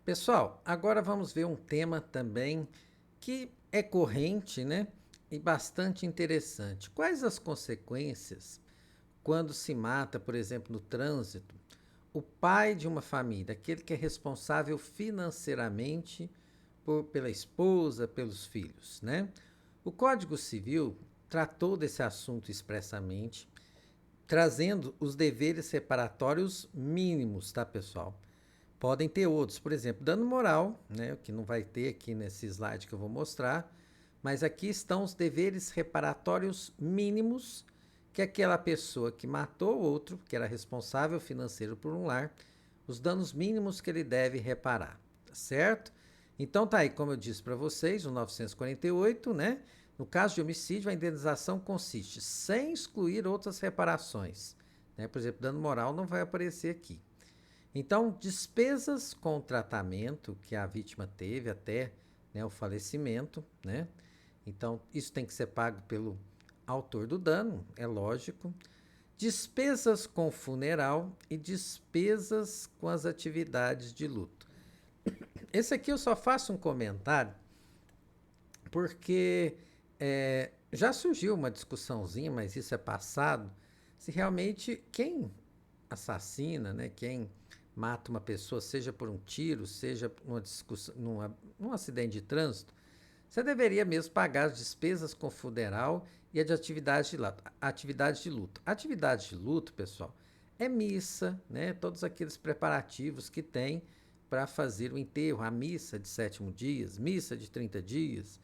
Pessoal, agora vamos ver um tema também que é corrente, né? E bastante interessante. Quais as consequências quando se mata, por exemplo, no trânsito, o pai de uma família, aquele que é responsável financeiramente pela esposa, pelos filhos, né? O Código Civil tratou desse assunto expressamente, trazendo os deveres reparatórios mínimos, tá, pessoal? Podem ter outros, por exemplo, dano moral, né, que não vai ter aqui nesse slide que eu vou mostrar, mas aqui estão os deveres reparatórios mínimos que aquela pessoa que matou o outro, que era responsável financeiro por um lar, os danos mínimos que ele deve reparar, tá certo? Então tá aí, como eu disse para vocês, o 948, né? No caso de homicídio, a indenização consiste sem excluir outras reparações, né? Por exemplo, dano moral não vai aparecer aqui. Então, despesas com tratamento que a vítima teve até, né, o falecimento, né? Então, isso tem que ser pago pelo autor do dano, é lógico. Despesas com funeral e despesas com as atividades de luto. Esse aqui eu só faço um comentário porque já surgiu uma discussãozinha, mas isso é passado, se realmente quem assassina, né, quem mata uma pessoa, seja por um tiro, seja numa discussão, num acidente de trânsito, você deveria mesmo pagar as despesas com funeral e a de atividade de luto. Atividade de luto, pessoal, é missa, né? Todos aqueles preparativos que tem para fazer o enterro, a missa de 7º dia, missa de 30 dias.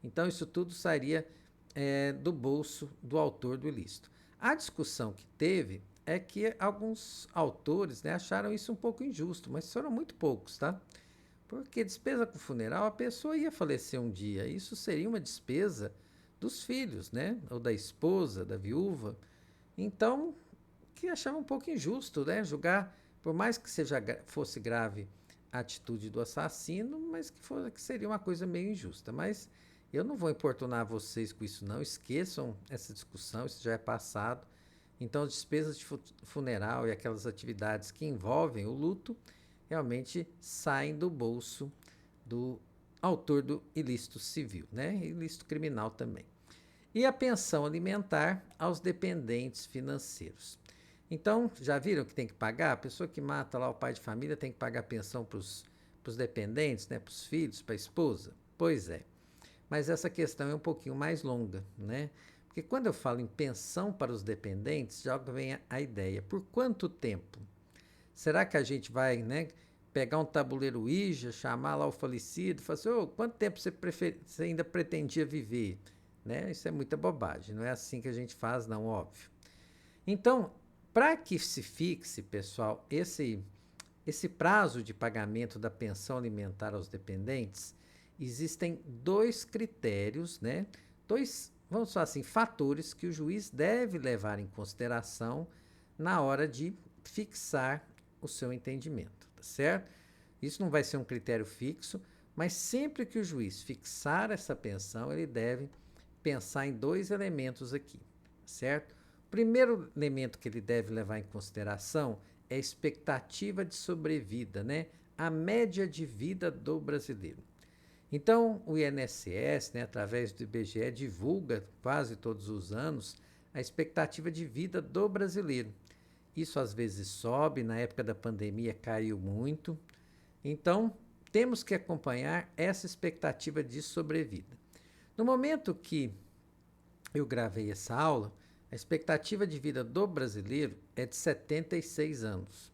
Então, isso tudo sairia do bolso do autor do ilícito. A discussão que teve é que alguns autores, né, acharam isso um pouco injusto, mas foram muito poucos, tá? Porque despesa com funeral, a pessoa ia falecer um dia. Isso seria uma despesa dos filhos, né? Ou da esposa, da viúva. Então, que achava um pouco injusto, né? Julgar, por mais que fosse grave a atitude do assassino, mas que seria uma coisa meio injusta. Mas eu não vou importunar vocês com isso, não. Esqueçam essa discussão, isso já é passado. Então, as despesas de funeral e aquelas atividades que envolvem o luto realmente saem do bolso do autor do ilícito civil, né? Ilícito criminal também. E a pensão alimentar aos dependentes financeiros. Então, já viram que tem que pagar? A pessoa que mata lá o pai de família tem que pagar pensão para os dependentes, né? Para os filhos, para a esposa? Pois é. Mas essa questão é um pouquinho mais longa, né? Porque quando eu falo em pensão para os dependentes, já vem a ideia. Por quanto tempo? Será que a gente vai, né, pegar um tabuleiro Ouija, chamar lá o falecido, falar assim, oh, quanto tempo você ainda pretendia viver? Né? Isso é muita bobagem, não é assim que a gente faz, não, óbvio. Então, para que se fixe, pessoal, esse prazo de pagamento da pensão alimentar aos dependentes, existem dois critérios, né? Dois, vamos falar assim, fatores que o juiz deve levar em consideração na hora de fixar o seu entendimento, tá certo? Isso não vai ser um critério fixo, mas sempre que o juiz fixar essa pensão, ele deve pensar em dois elementos aqui, certo? O primeiro elemento que ele deve levar em consideração é a expectativa de sobrevida, né? A média de vida do brasileiro. Então, o INSS, né, através do IBGE, divulga quase todos os anos a expectativa de vida do brasileiro. Isso às vezes sobe, na época da pandemia caiu muito. Então, temos que acompanhar essa expectativa de sobrevida. No momento que eu gravei essa aula, a expectativa de vida do brasileiro é de 76 anos.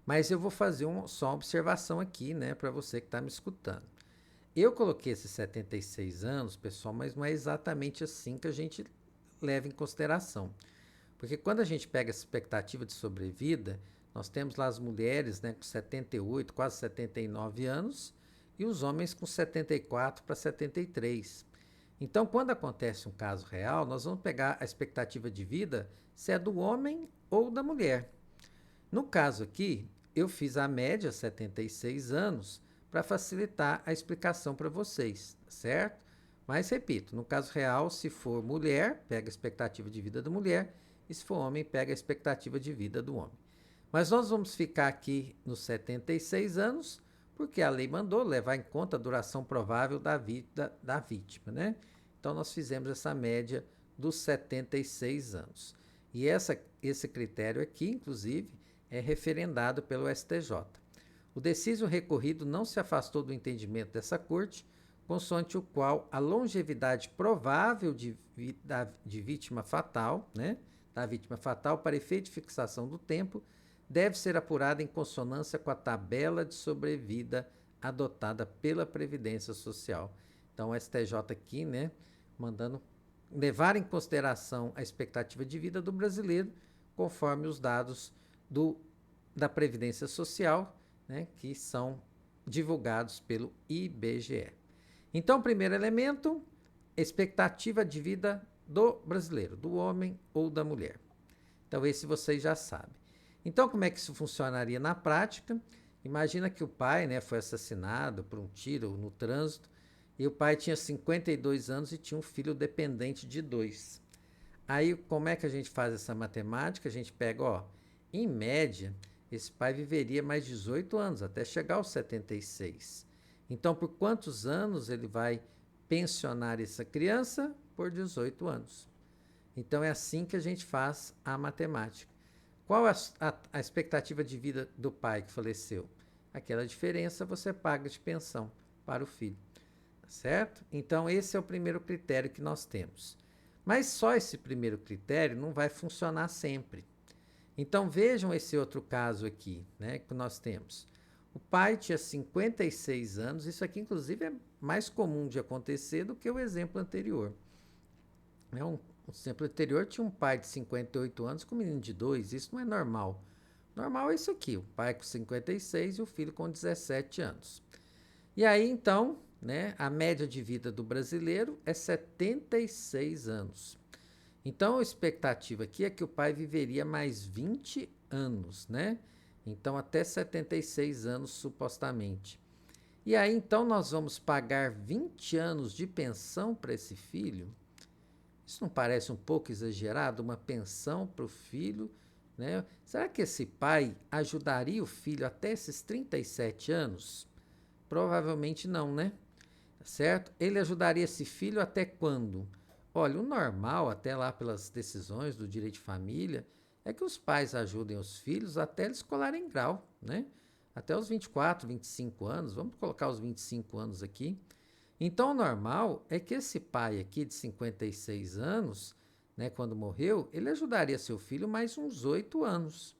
Mas eu vou fazer só uma observação aqui, né, para você que está me escutando. Eu coloquei esses 76 anos, pessoal, mas não é exatamente assim que a gente leva em consideração. Porque quando a gente pega essa expectativa de sobrevida, nós temos lá as mulheres, né, com 78, quase 79 anos, e os homens com 74 para 73. Então, quando acontece um caso real, nós vamos pegar a expectativa de vida se é do homem ou da mulher. No caso aqui, eu fiz a média 76 anos para facilitar a explicação para vocês, certo? Mas repito, no caso real, se for mulher, pega a expectativa de vida da mulher, e se for homem, pega a expectativa de vida do homem. Mas nós vamos ficar aqui nos 76 anos, porque a lei mandou levar em conta a duração provável da vida da vítima, né? Então, nós fizemos essa média dos 76 anos. E esse critério aqui, inclusive, é referendado pelo STJ. O deciso recorrido não se afastou do entendimento dessa corte, consoante o qual a longevidade provável de vítima fatal, né, da vítima fatal para efeito de fixação do tempo, deve ser apurada em consonância com a tabela de sobrevida adotada pela Previdência Social. Então, o STJ aqui, né, mandando levar em consideração a expectativa de vida do brasileiro, conforme os dados da Previdência Social, né, que são divulgados pelo IBGE. Então, primeiro elemento, expectativa de vida do brasileiro, do homem ou da mulher. Então, esse vocês já sabem. Então, como é que isso funcionaria na prática? Imagina que o pai, né, foi assassinado por um tiro no trânsito, e o pai tinha 52 anos e tinha um filho dependente de 2. Aí, como é que a gente faz essa matemática? A gente pega, ó, em média, esse pai viveria mais 18 anos, até chegar aos 76. Então, por quantos anos ele vai pensionar essa criança? Por 18 anos. Então, é assim que a gente faz a matemática. Qual a expectativa de vida do pai que faleceu? Aquela diferença você paga de pensão para o filho. Certo? Então, esse é o primeiro critério que nós temos. Mas só esse primeiro critério não vai funcionar sempre. Então, vejam esse outro caso aqui, né, que nós temos. O pai tinha 56 anos, isso aqui, inclusive, é mais comum de acontecer do que o exemplo anterior. O exemplo anterior tinha um pai de 58 anos com um menino de 2, isso não é normal. Normal é isso aqui, o pai com 56 e o filho com 17 anos. E aí, então, né, a média de vida do brasileiro é 76 anos. Então, a expectativa aqui é que o pai viveria mais 20 anos, né? Então, até 76 anos, supostamente. E aí, então, nós vamos pagar 20 anos de pensão para esse filho? Isso não parece um pouco exagerado? Uma pensão para o filho, né? Será que esse pai ajudaria o filho até esses 37 anos? Provavelmente não, né? Certo? Ele ajudaria esse filho até quando? Olha, o normal, até lá pelas decisões do direito de família, é que os pais ajudem os filhos até eles colarem grau, né? Até os 24, 25 anos, vamos colocar os 25 anos aqui. Então, o normal é que esse pai aqui de 56 anos, né, quando morreu, ele ajudaria seu filho mais uns 8 anos.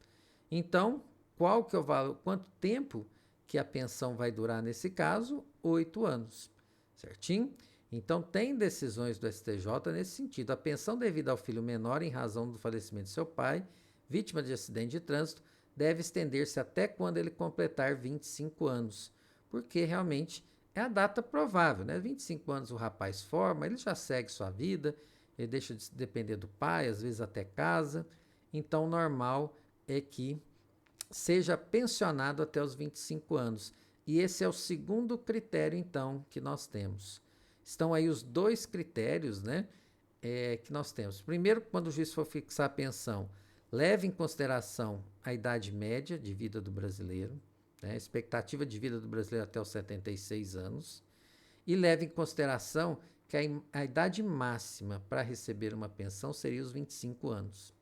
Então, qual que é o valor, quanto tempo que a pensão vai durar nesse caso? 8 anos, certinho? Então, tem decisões do STJ nesse sentido. A pensão devida ao filho menor em razão do falecimento de seu pai, vítima de acidente de trânsito, deve estender-se até quando ele completar 25 anos, porque realmente é a data provável, né? 25 anos o rapaz forma, ele já segue sua vida, ele deixa de depender do pai, às vezes até casa. Então, o normal é que seja pensionado até os 25 anos. E esse é o segundo critério, então, que nós temos. Estão aí os dois critérios, né, que nós temos. Primeiro, quando o juiz for fixar a pensão, leve em consideração a idade média de vida do brasileiro, né, a expectativa de vida do brasileiro até os 76 anos, e leve em consideração que a idade máxima para receber uma pensão seria os 25 anos,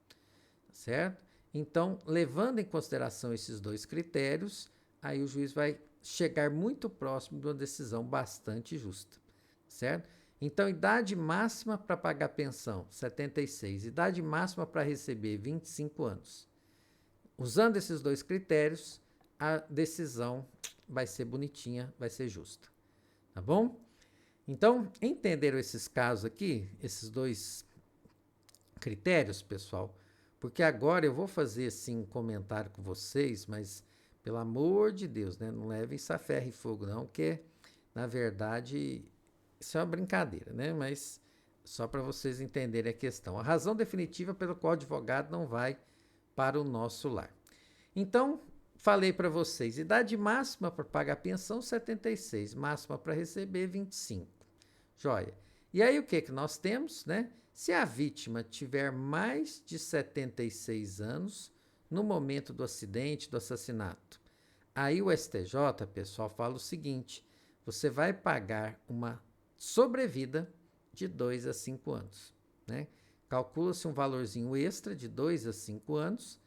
certo? Então, levando em consideração esses dois critérios, aí o juiz vai chegar muito próximo de uma decisão bastante justa, certo? Então, idade máxima para pagar pensão, 76. Idade máxima para receber, 25 anos. Usando esses dois critérios, a decisão vai ser bonitinha, vai ser justa. Tá bom? Então, entenderam esses casos aqui, esses dois critérios, pessoal? Porque agora eu vou fazer assim um comentário com vocês, mas pelo amor de Deus, né? Não levem isso a ferro e fogo, não, que na verdade isso é uma brincadeira, né? Mas só para vocês entenderem a questão. A razão definitiva pela qual o advogado não vai para o nosso lar. Então, falei para vocês, idade máxima para pagar pensão, 76, máxima para receber, 25. Joia. E aí o que nós temos, né? Se a vítima tiver mais de 76 anos no momento do acidente, do assassinato, Aí o STJ, pessoal, fala o seguinte: você vai pagar uma sobrevida de 2 a 5 anos, né? Calcula-se um valorzinho extra de 2 a 5 anos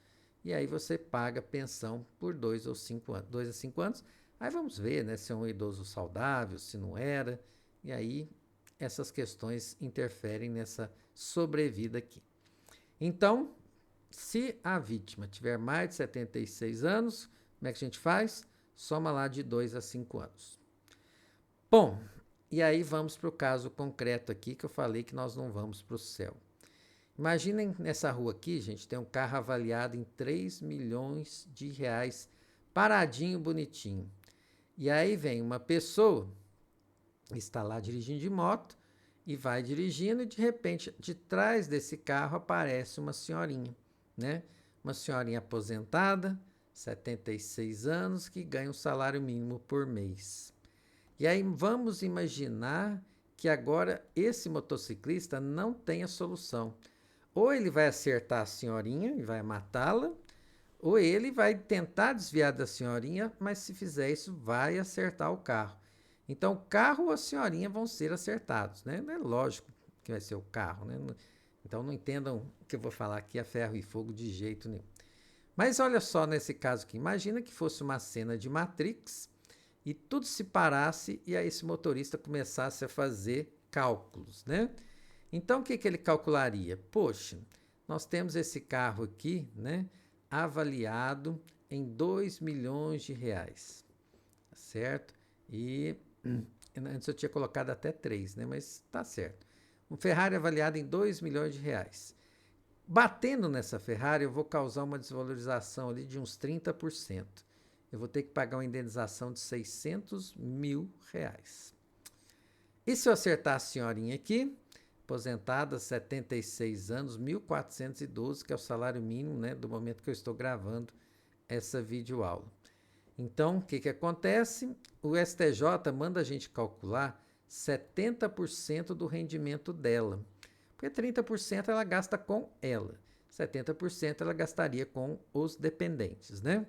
e aí você paga pensão por 2 ou 5 anos, 2 a 5 anos. Aí vamos ver, né, se é um idoso saudável, se não era, e aí essas questões interferem nessa sobrevida aqui. Então, se a vítima tiver mais de 76 anos, como é que a gente faz? Soma lá de 2 a 5 anos. Bom, e aí vamos para o caso concreto aqui, que eu falei que nós não vamos para o céu. Imaginem nessa rua aqui, gente, tem um carro avaliado em 3 milhões de reais, paradinho, bonitinho. E aí vem uma pessoa, está lá dirigindo de moto, e vai dirigindo, e de repente, de trás desse carro aparece uma senhorinha, né? Uma senhorinha aposentada, 76 anos, que ganha um salário mínimo por mês. E aí vamos imaginar que agora esse motociclista não tem a solução. Ou ele vai acertar a senhorinha e vai matá-la, ou ele vai tentar desviar da senhorinha, mas se fizer isso, vai acertar o carro. Então, o carro ou a senhorinha vão ser acertados, né? Não é lógico que vai ser o carro, né? Então, não entendam o que eu vou falar aqui a ferro e fogo de jeito nenhum. Mas olha só nesse caso aqui, imagina que fosse uma cena de Matrix e tudo se parasse e aí esse motorista começasse a fazer cálculos, né? Então, o que ele calcularia? Poxa, nós temos esse carro aqui, né, avaliado em 2 milhões de reais, certo? E antes eu tinha colocado até 3, né, mas tá certo. Um Ferrari avaliado em 2 milhões de reais. Batendo nessa Ferrari, eu vou causar uma desvalorização ali de uns 30%. Eu vou ter que pagar uma indenização de 600 mil reais. E se eu acertar a senhorinha aqui, aposentada, 76 anos, 1.412, que é o salário mínimo, né, do momento que eu estou gravando essa videoaula. Então, o que acontece? O STJ manda a gente calcular 70% do rendimento dela. Porque 30% ela gasta com ela, 70% ela gastaria com os dependentes, né?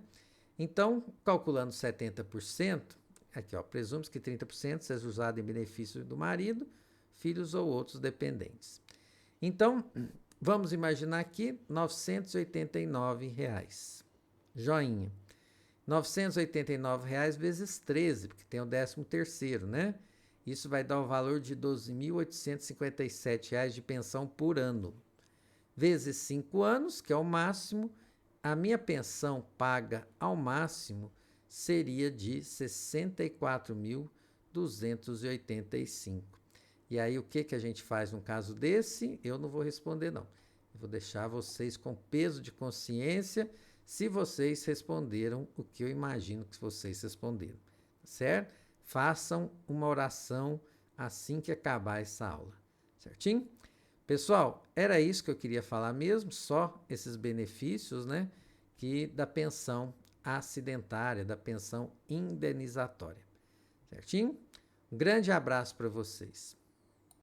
Então, calculando 70%, aqui ó, presume-se que 30% seja usado em benefício do marido, filhos ou outros dependentes. Então, vamos imaginar aqui R$ 989. Joinha. R$ 989 vezes 13, porque tem o 13º, né? Isso vai dar o valor de R$ 12.857 de pensão por ano. Vezes 5 anos, que é o máximo, a minha pensão paga ao máximo seria de R$ 64.285. E aí o que a gente faz num caso desse? Eu não vou responder não. Eu vou deixar vocês com peso de consciência se vocês responderam o que eu imagino que vocês responderam, certo? Façam uma oração assim que acabar essa aula, certinho? Pessoal, era isso que eu queria falar mesmo, só esses benefícios, né, que da pensão acidentária, da pensão indenizatória, certinho? Um grande abraço para vocês.